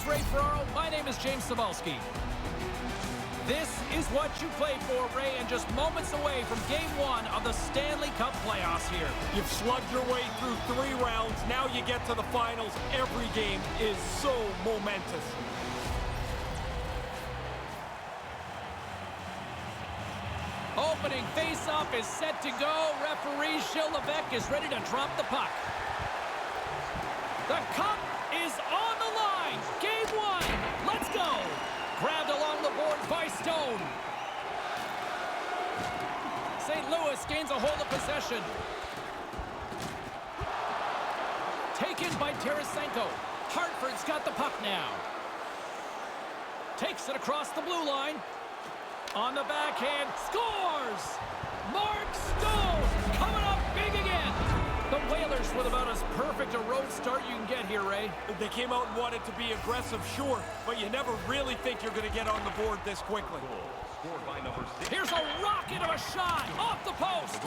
is Ray Ferraro. My name is James Cybulski. This is what you played for, Ray, and just moments away from Game 1 of the Stanley Cup playoffs here. You've slugged your way through 3 rounds. Now you get to the finals. Every game is so momentous. Opening face-off is set to go. Referee Levesque is ready to drop the puck. The cup is on the line. Game 1. Let's go. Grabbed along the boards by Stone. St. Louis gains a hold of possession. Taken by Tarasenko. Hartford's got the puck now. Takes it across the blue line. On the backhand. Scores! Mark Stone coming up big again. The Whalers with about as perfect a road start you can get here, Ray. They came out and wanted to be aggressive, sure, but you never really think you're going to get on the board this quickly. Here's a rocket of a shot off the post.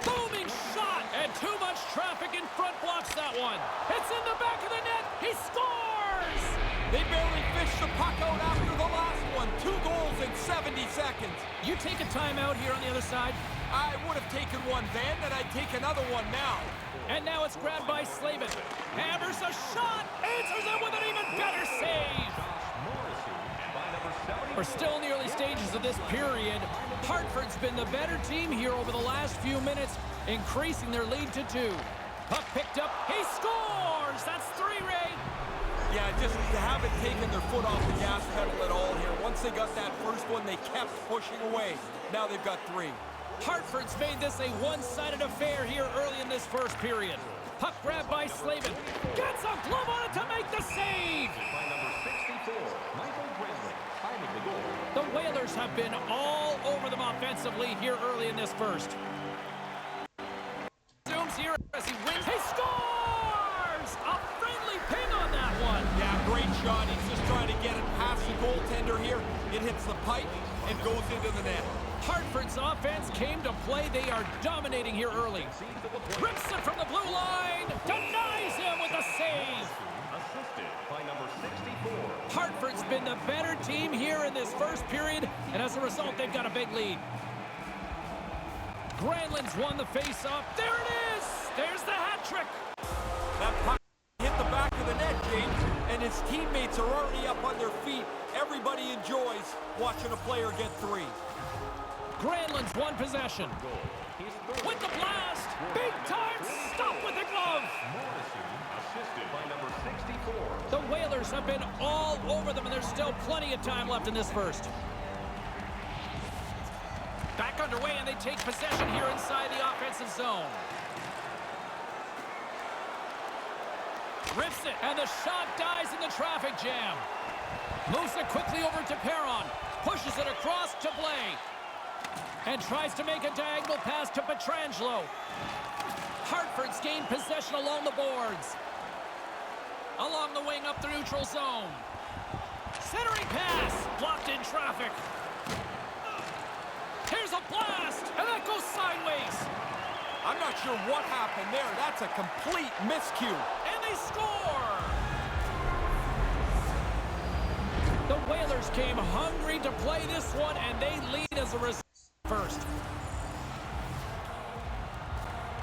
Booming shot, and too much traffic in front blocks that one. It's in the back of the net. He scores! They barely fished the puck out after the last one. 2 goals in 70 seconds. You take a timeout here on the other side. I would have taken one then, and I'd take another one now. And now it's grabbed by Slavin. Hammers a shot. Answers it with an even better save. We're still in the early stages of this period. Hartford's been the better team here over the last few minutes, increasing their lead to 2. Puck picked up. He scores! That's 3, Ray. Yeah, just haven't taken their foot off the gas pedal at all here. Once they got that first one, they kept pushing away. Now they've got 3. Hartford's made this a one-sided affair here early in this first period. Puck grabbed by Slavin. Gets a glove on it to make the save! The Whalers have been all over them offensively here early in this first. Zooms here as he wins. He scores! A friendly ping on that one. Yeah, great shot. He's just trying to get it past the goaltender here. It hits the pipe and goes into the net. Hartford's offense came to play. They are dominating here early. Rips it from the blue line. Denies him with a save. Hartford's been the better team here in this first period, and as a result, they've got a big lead. Granlund's won the face-off. There it is! There's the hat trick. That puck hit the back of the net, James, and his teammates are already up on their feet. Everybody enjoys watching a player get 3. Granlund's won possession. With the blast! Big time stop with the glove! The Whalers have been all over them, and there's still plenty of time left in this first. Back underway, and they take possession here inside the offensive zone. Rips it, and the shot dies in the traffic jam. Moves it quickly over to Perron. Pushes it across to Blais. And tries to make a diagonal pass to Pietrangelo. Hartford's gained possession along the boards. Along the wing up the neutral zone. Centering pass. Blocked in traffic. Here's a blast. And that goes sideways. I'm not sure what happened there. That's a complete miscue. And they score. The Whalers came hungry to play this one, and they lead as a result. First.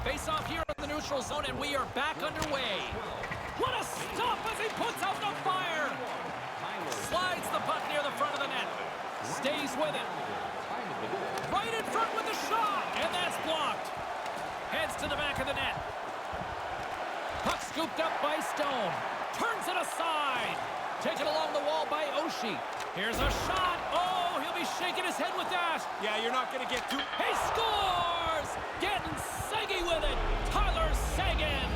Face off here in the neutral zone, and we are back underway. What a stop as he puts out the fire! Slides the puck near the front of the net. Stays with it. Right in front with the shot, and that's blocked. Heads to the back of the net. Puck scooped up by Stone. Turns it aside. Taken along the wall by Oshie. Here's a shot. Oh, he'll be shaking his head with that. Yeah, you're not going to get too... He scores! Getting Segi with it. Tyler Seguin.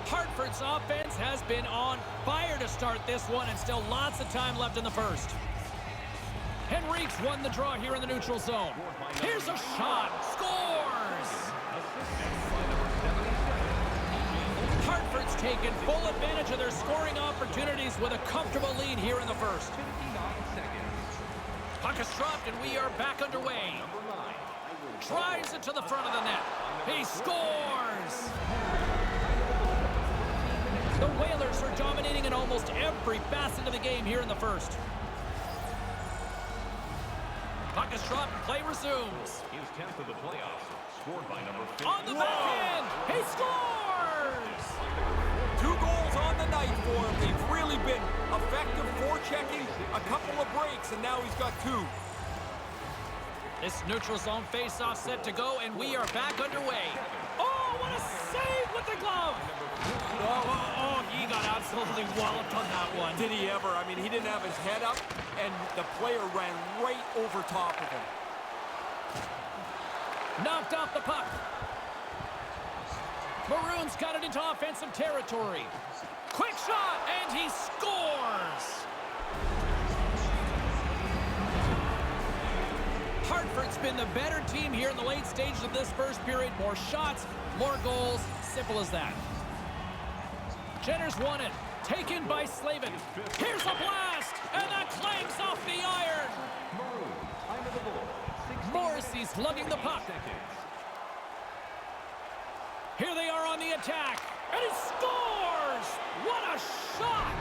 Hartford's offense has been on fire to start this one, and still lots of time left in the first. Henrique's won the draw here in the neutral zone. Here's a shot. Scores! Hartford's taken full advantage of their scoring opportunities with a comfortable lead here in the first. Puck is dropped, and we are back underway. Drives it to the front of the net. He scores! Whalers are dominating in almost every facet of the game here in the first. Puck is dropped and play resumes. His 10th of the playoffs, scored by number 50. On the backhand, he scores! 2 goals on the night for him. They've really been effective forechecking, a couple of breaks, and now he's got 2. This neutral zone face-off set to go, and we are back underway. Oh, what a save with the glove! Oh, he got absolutely walloped on that one. Did he ever? I mean, he didn't have his head up, and the player ran right over top of him. Knocked off the puck. Maroons got it into offensive territory. Quick shot, and he scores! Hartford's been the better team here in the late stages of this first period. More shots, more goals. Simple as that. Jenner's won it. Taken by Slavin. Here's a blast, and that clanks off the iron. Morrissey's lugging the puck. Here they are on the attack, and he scores! What a shot!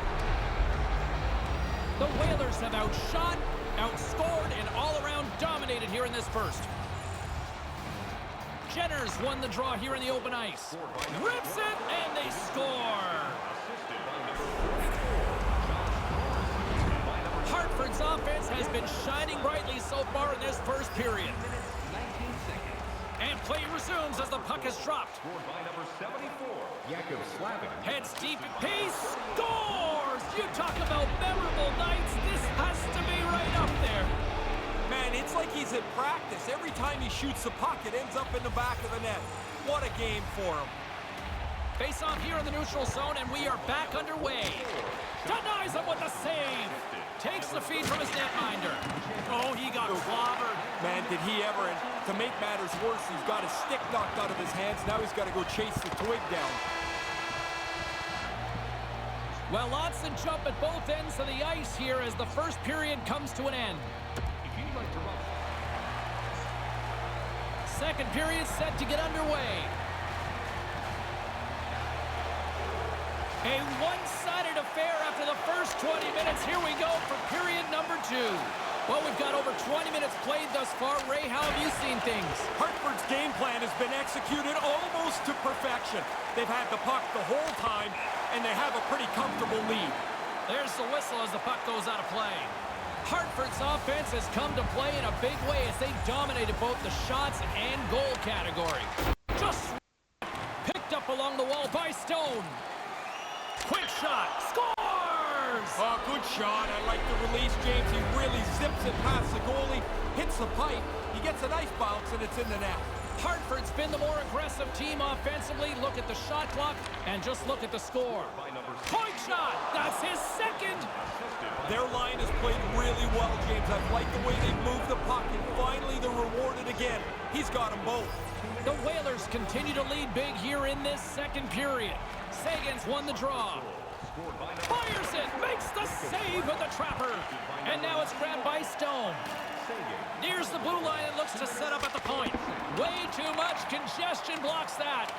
The Whalers have outshot, outscored, and all-around dominated here in this first. Jenner's won the draw here in the open ice. Rips it, and they score! Hartford's offense has been shining brightly so far in this first period. And play resumes as the puck is dropped. Heads deep. He scores! You talk about memorable nights. This has to be right up there. Man, it's like he's in practice. Every time he shoots the puck, it ends up in the back of the net. What a game for him. Face off here in the neutral zone, and we are back underway. Denies him with the save. Takes the feed from his netminder. Oh, he got clobbered. Man, did he ever. And to make matters worse, he's got his stick knocked out of his hands. Now he's got to go chase the twig down. Well, lots of jump at both ends of the ice here as the first period comes to an end. Second period set to get underway. A one-sided affair after the first 20 minutes. Here we go for period number 2. Well, we've got over 20 minutes played thus far. Ray, how have you seen things? Hartford's game plan has been executed almost to perfection. They've had the puck the whole time, and they have a pretty comfortable lead. There's the whistle as the puck goes out of play. Hartford's offense has come to play in a big way as they dominated both the shots and goal category. Just picked up along the wall by Stone. Quick shot. Scores! Oh, good shot. I like the release, James. He really zips it past the goalie, hits the pipe. He gets a nice bounce, and it's in the net. Hartford's been the more aggressive team offensively. Look at the shot clock, and just look at the score. Point shot. That's his second. Their line has played really well, James. I like the way they moved the puck, and finally they're rewarded again. He's got them both. The Whalers continue to lead big here in this second period. Sagan's won the draw. Fires it, makes the save with the trapper. And now it's grabbed by Stone. Nears the blue line and looks to set up at the point. Way too much congestion blocks that.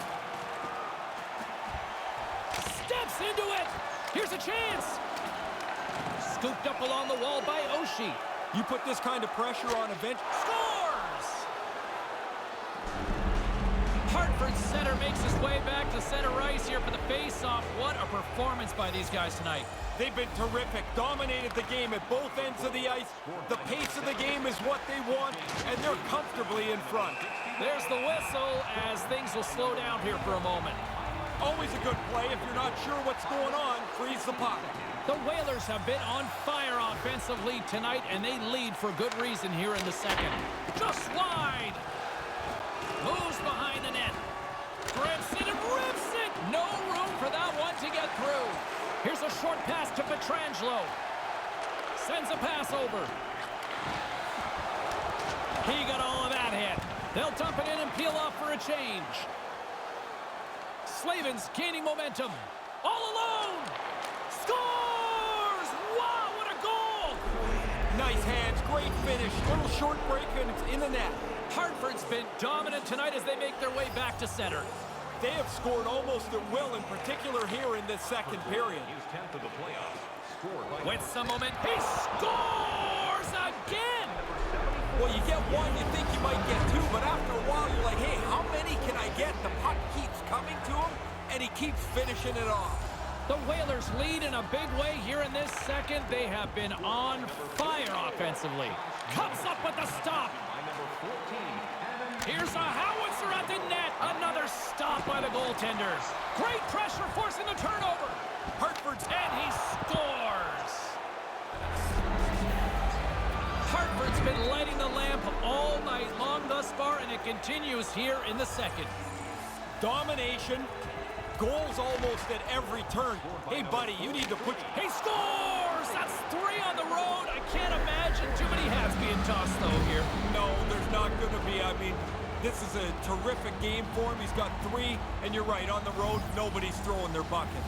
Steps into it. Here's a chance. Scooped up along the wall by Oshie. You put this kind of pressure on event. Scores! Hartford's center makes his way back to center ice here for the face-off. What a performance by these guys tonight. They've been terrific, dominated the game at both ends of the ice. The pace of the game is what they want, and they're comfortably in front. There's the whistle as things will slow down here for a moment. Always a good play. If you're not sure what's going on, freeze the puck. The Whalers have been on fire offensively tonight, and they lead for good reason here in the second. Just wide. Moves behind the net. Grips it and rips it. No room for that one to get through. Here's a short pass to Pietrangelo. Sends a pass over. He got all of that hit. They'll dump it in and peel off for a change. Slavin's gaining momentum. All alone. Scores! Wow, what a goal! Nice hands, great finish. Little short break, and it's in the net. Hartford's been dominant tonight as they make their way back to center. They have scored almost at will, in particular here in this second period. His 10th of the playoffs. Scored by With some moment, he scores again! Well, you get one, you think you might get two, but after a while, you're like, hey, how many can I get? The puck keeps coming to him, and he keeps finishing it off. The Whalers lead in a big way here in this second. They have been on fire offensively. Comes up with the stop. Here's a howitzer at the net. Another stop by the goaltender. Great pressure forcing the turnover. Hartford's, and he scores. Hartford's been lighting the lamp all night long thus far, and it continues here in the second. domination, goals almost at every turn. Hey, buddy, you need to put... He scores! That's 3 on the road. I can't imagine too many hats being tossed, though, here. No, there's not going to be. I mean, this is a terrific game for him. He's got 3, and you're right, on the road, nobody's throwing their bucket.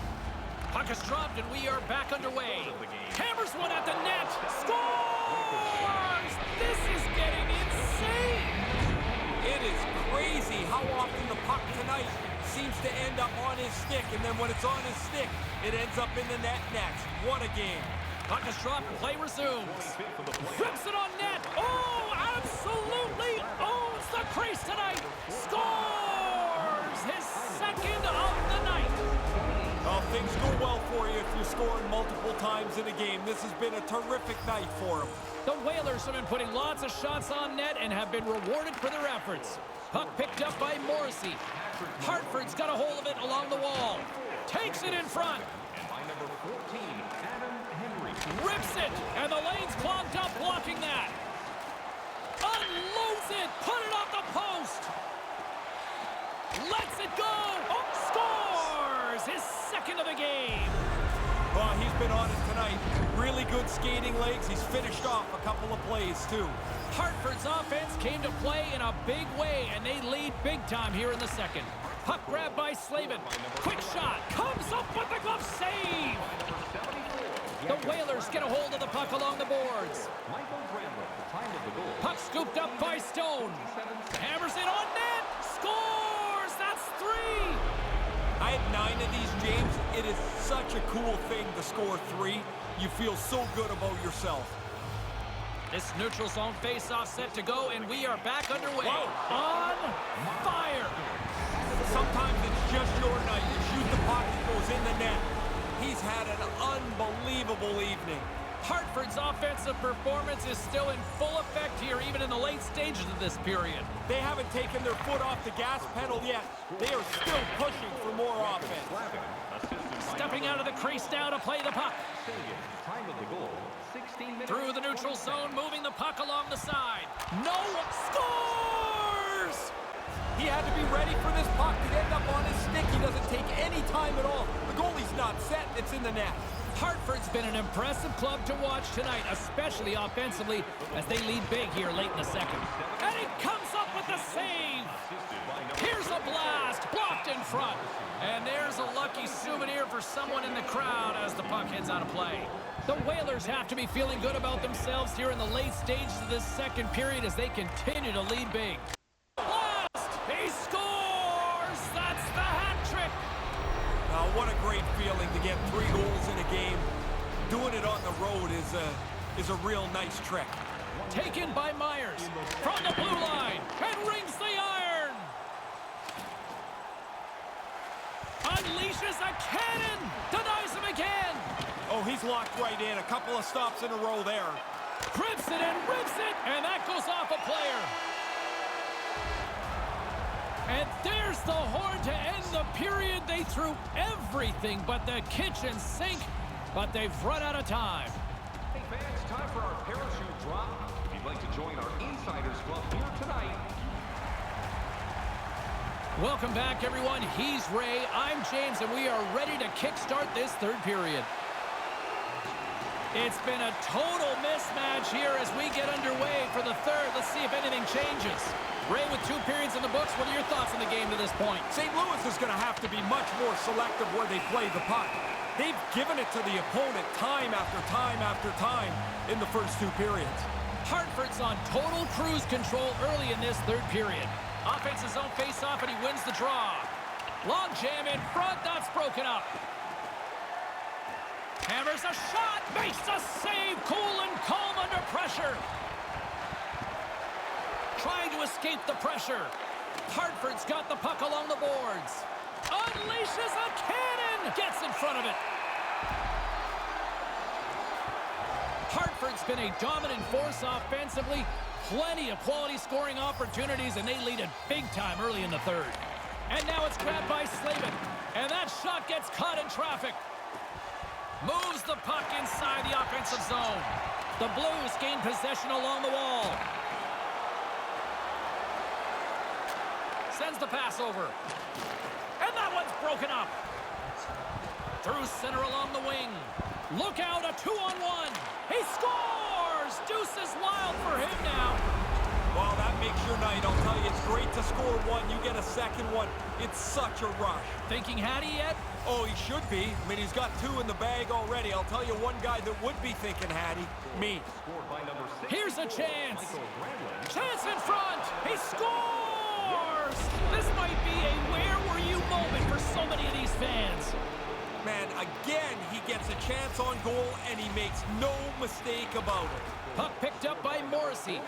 Puck is dropped, and we are back underway. Hammers one at the net. Scores! This is getting insane. It is crazy how often the puck tonight seems to end up on his stick, and then when it's on his stick, it ends up in the net next. What a game. Puck is dropped, play resumes. Rips it on net. Oh, absolutely owns the crease tonight. Scores! His second of the night. Well, things go well for you if you're scoring multiple times in a game. This has been a terrific night for him. The Whalers have been putting lots of shots on net and have been rewarded for their efforts. Puck picked up by Morrissey. Hartford's got a hold of it along the wall. Takes it in front. Rips it, and the lane's clogged up blocking that. Unloads it, put it off the post. Lets it go. Oh, scores! His second of the game. Well, he's been on it tonight. Really good skating legs. He's finished off a couple of plays, too. Hartford's offense came to play in a big way, and they lead big time here in the second. Puck grab by Slavin. Quick shot. Comes up with the glove save. The Whalers get a hold of the puck along the boards. Puck scooped up by Stone. Hammers it on net. Scores! That's 3. I had 9 of these, James. It is such a cool thing to score 3. You feel so good about yourself. This neutral zone face-off set to go, and we are back underway. Whoa. On fire. Sometimes it's just your night. You shoot the puck, it goes in the net. He's had an unbelievable evening. Hartford's offensive performance is still in full effect here, even in the late stages of this period. They haven't taken their foot off the gas pedal yet. They are still pushing for more offense. Stepping out of the crease now to play the puck. Through the neutral zone, moving the puck along the side. No, scores! He had to be ready for this puck to end up on his stick. He doesn't take any time at all. The goalie's not set. It's in the net. Hartford's been an impressive club to watch tonight, especially offensively, as they lead big here late in the second. And he comes up with the save. Here's a blast, blocked in front. And there's a lucky souvenir for someone in the crowd as the puck heads out of play. The Whalers have to be feeling good about themselves here in the late stages of this second period as they continue to lead big. Blast! He scores! That's the hat trick! What a great feeling to get 3 goals in a game. Doing it on the road is a real nice trick. Taken by Myers from the blue line and rings the iron. Unleashes a cannon. Denies him again. Oh, he's locked right in. A couple of stops in a row there. Grips it and rips it, and that goes off a player. And there's the horn to end the period. They threw everything but the kitchen sink, but they've run out of time. Hey fans, time for our parachute drop. If you'd like to join our Insiders Club here tonight. Welcome back, everyone. He's Ray, I'm James, and we are ready to kickstart this third period. It's been a total mismatch here as we get underway for the third. Let's see if anything changes. Ray, with 2 periods in the books, what are your thoughts on the game to this point? St. Louis is going to have to be much more selective where they play the puck. They've given it to the opponent time after time after time in the first 2 periods. Hartford's on total cruise control early in this third period. Offense's zone face-off, and he wins the draw. Long jam in front, that's broken up. Hammers a shot, makes a save, cool and calm under pressure. Trying to escape the pressure. Hartford's got the puck along the boards. Unleashes a cannon, gets in front of it. Hartford's been a dominant force offensively. Plenty of quality scoring opportunities, and they lead it big time early in the third. And now it's grabbed by Slavin. And that shot gets caught in traffic. Moves the puck inside the offensive zone. The Blues gain possession along the wall. Sends the pass over. And that one's broken up. Through center along the wing. Look out, a 2-on-1. He scores! Deuce is wild for him now. Well, that makes your night. I'll tell you, it's great to score one. You get a second one. It's such a rush. Thinking Hattie yet? Oh, he should be. I mean, he's got 2 in the bag already. I'll tell you one guy that would be thinking Hattie. Me. Here's a chance. Chance in front. He scores! This might be a where were you moment for so many of these fans. Man, again, he gets a chance on goal, and he makes no mistake about it. Puck picked up by Morrissey.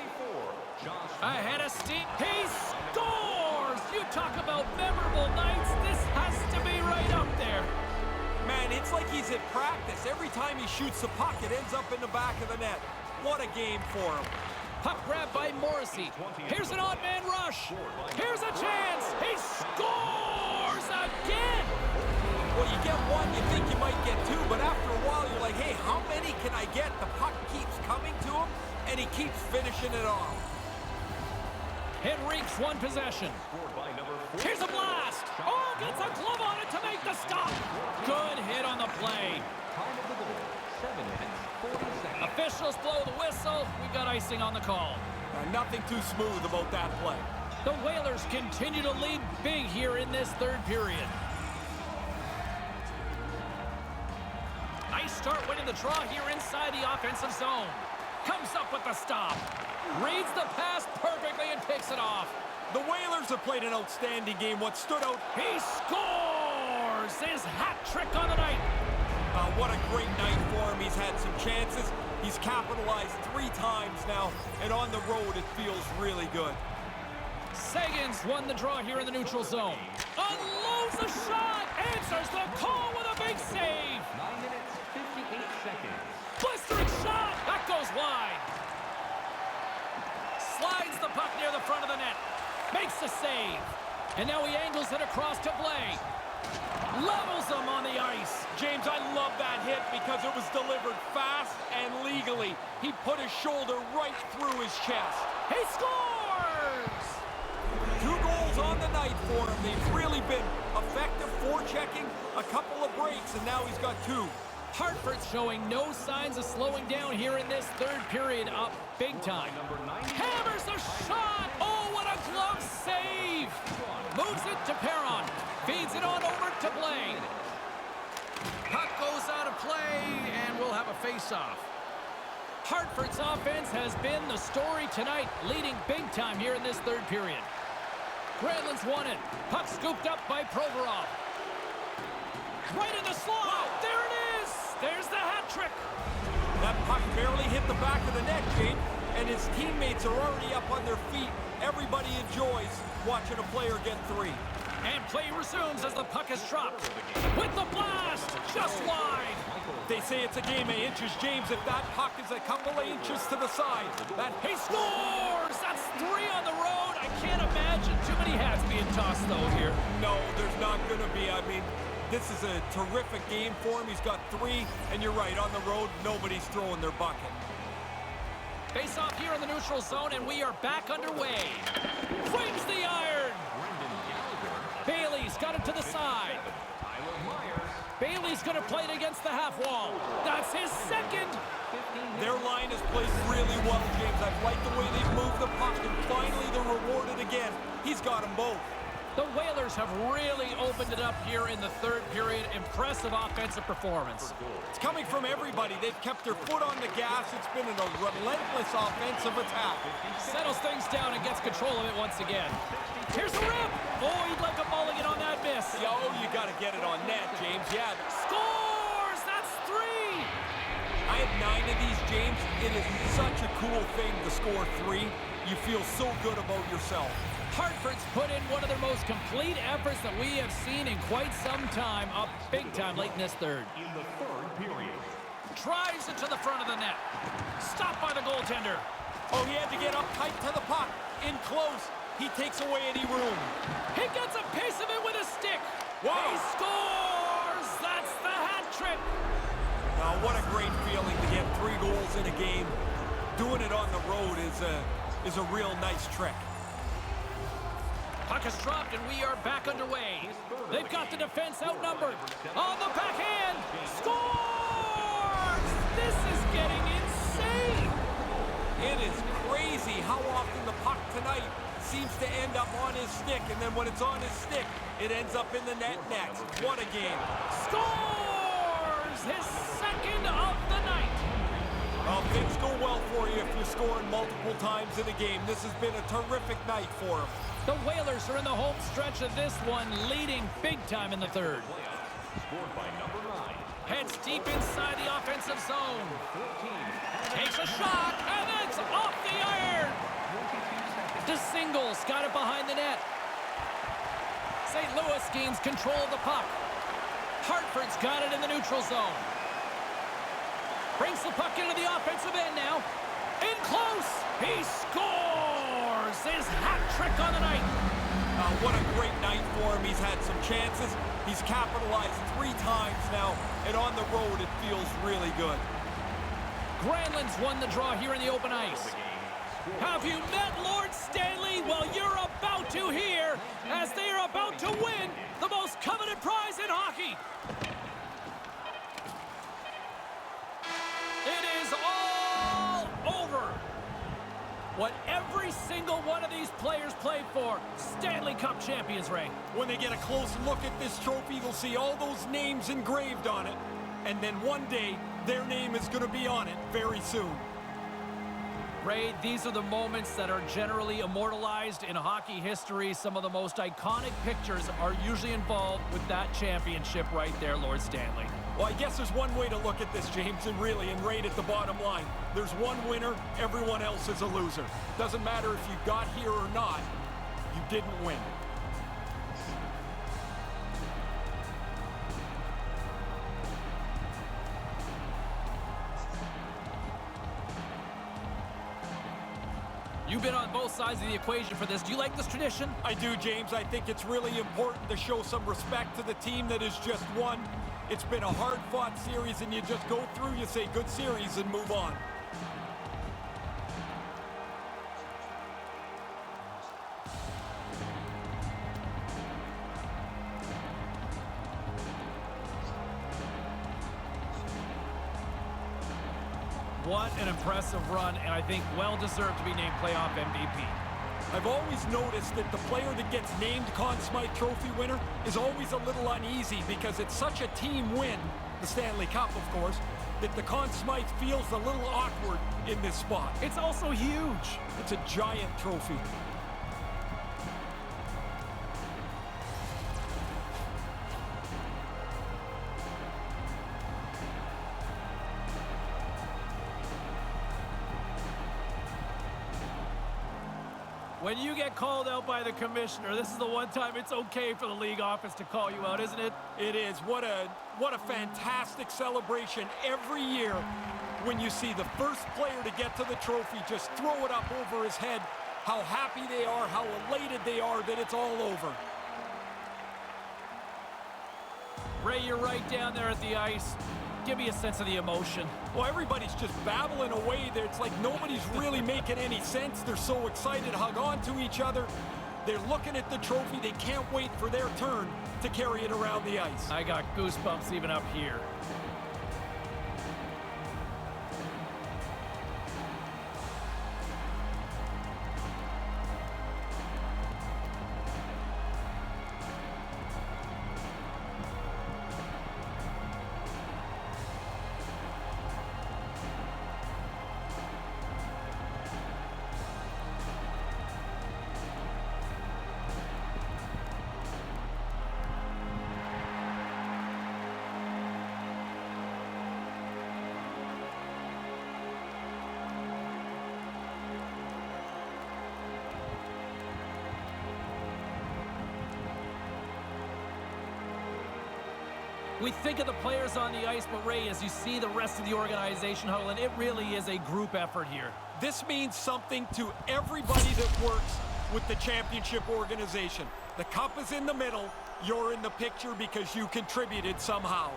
Ahead of steam. He scores! You talk about memorable nights. This has to be right up there. Man, it's like he's at practice. Every time he shoots the puck, it ends up in the back of the net. What a game for him. Puck grabbed by Morrissey. Here's an odd man rush. Here's a chance. He scores again. Well, you get one, you think you might get 2, but after a while, you're like, hey, how many can I get? The puck keeps coming to him, and he keeps finishing it off. Henrique's one possession. Here's a blast. Oh, gets a glove on it to make the stop. Good hit on the play. Officials blow the whistle. We got icing on the call. Nothing too smooth about that play. The Whalers continue to lead big here in this third period. Nice start winning the draw here inside the offensive zone. Comes up with the stop. Reads the pass perfectly and picks it off. The Whalers have played an outstanding game. What stood out... He scores! His hat trick on the night. What a great night for him. He's had some chances. He's capitalized 3 times now. And on the road, it feels really good. Sagan's won the draw here in the neutral zone. Unloads the shot. Answers the call with a big save. 9 minutes, 58 seconds. Blistering shot. That goes wide. Slides the puck near the front of the net. Makes the save. And now he angles it across to Blais. Levels him on the ice. James, I love that hit because it was delivered fast and legally. He put his shoulder right through his chest. He scores! 2 goals on the night for him. They've really been effective forechecking, a couple of breaks, and now he's got 2. Hartford's showing no signs of slowing down here in this third period, up big time. Hammers a shot! Oh, what a glove save! Moves it to Perron. Feeds it on over to Blais. Puck goes out of play, and we'll have a face-off. Hartford's offense has been the story tonight, leading big time here in this third period. Granlund's won it. Puck scooped up by Provorov. Right in the slot. There it is. There's the hat trick. That puck barely hit the back of the net, James, and his teammates are already up on their feet. Everybody enjoys watching a player get 3. And play resumes as the puck is dropped. With the blast, just wide. They say it's a game of inches, James. If that puck is a couple of inches to the side, that he scores. That's 3 on the road. I can't imagine too many hats being tossed though here. No, there's not going to be. I mean, this is a terrific game for him. He's got 3, and you're right, on the road, nobody's throwing their bucket. Face off here in the neutral zone, and we are back underway. Frames the iron. Bailey's got it to the side. Bailey's going to play it against the half wall. That's his second. Their line has played really well, James. I've liked the way they've moved the puck, and finally they're rewarded again. He's got them both. The Whalers have really opened it up here in the third period. Impressive offensive performance. It's coming from everybody. They've kept their foot on the gas. It's been a relentless offensive attack. Settles things down and gets control of it once again. Here's the rip. Oh, he'd like a mulligan on that miss. Yo, you got to get it on net, James. Yeah. Scores! That's 3! I have 9 of these, James. It is such a cool thing to score 3. You feel so good about yourself. Hartford's put in one of their most complete efforts that we have seen in quite some time, up big time late in this third. In the third period. Drives it to the front of the net. Stopped by the goaltender. Oh, he had to get up tight to the puck. In close. He takes away any room. He gets a piece of it with a stick. Wow. He scores! That's the hat trick. Now, what a great feeling to get 3 goals in a game. Doing it on the road is a real nice trick. Puck is dropped, and we are back underway. They've got the defense outnumbered. On the backhand. Scores! This is getting insane. It is crazy how often the puck tonight seems to end up on his stick, and then when it's on his stick, it ends up in the net next. What a game. Scores! His second of the night. Well, things go well for you if you're scoring multiple times in a game. This has been a terrific night for him. The Whalers are in the home stretch of this one, leading big time in the third. Scored by number 9. Heads deep inside the offensive zone. Takes a shot, and it's off the iron. DeSingles got it behind the net. St. Louis gains control of the puck. Hartford's got it in the neutral zone. Brings the puck into the offensive end now. In close, he scores his hat trick on the night. What a great night for him. He's had some chances. He's capitalized 3 times now, and on the road it feels really good. Granlund's won the draw here in the open ice. Have you met Lord Stanley? Well, you're about to hear, as they are about to win the most coveted prize in hockey. It is all over. What every single one of these players played for, Stanley Cup champions, Ray. When they get a close look at this trophy, they'll see all those names engraved on it, and then one day their name is going to be on it very soon. Ray, these are the moments that are generally immortalized in hockey history. Some of the most iconic pictures are usually involved with that championship right there, Lord Stanley. Well, I guess there's one way to look at this, James, and rate at the bottom line. There's one winner, everyone else is a loser. Doesn't matter if you got here or not, you didn't win. You've been on both sides of the equation for this. Do you like this tradition? I do, James. I think it's really important to show some respect to the team that has just won. It's been a hard-fought series, and you just go through, you say, good series, and move on. What an impressive run, and I think well-deserved to be named playoff MVP. I've always noticed that the player that gets named Conn Smythe Trophy winner is always a little uneasy because it's such a team win, the Stanley Cup, of course, that the Conn Smythe feels a little awkward in this spot. It's also huge. It's a giant trophy. When you get called out by the commissioner, this is the one time it's okay for the league office to call you out, isn't it? It is. What a fantastic celebration every year when you see the first player to get to the trophy just throw it up over his head, how happy they are, how elated they are that it's all over. Ray, you're right down there at the ice. Give me a sense of the emotion. Well, everybody's just babbling away there. It's like nobody's really making any sense. They're so excited, hug on to each other. They're looking at the trophy. They can't wait for their turn to carry it around the ice. I got goosebumps even up here. We think of the players on the ice, but Ray, as you see the rest of the organization huddle, and it really is a group effort here. This means something to everybody that works with the championship organization. The cup is in the middle. You're in the picture because you contributed somehow.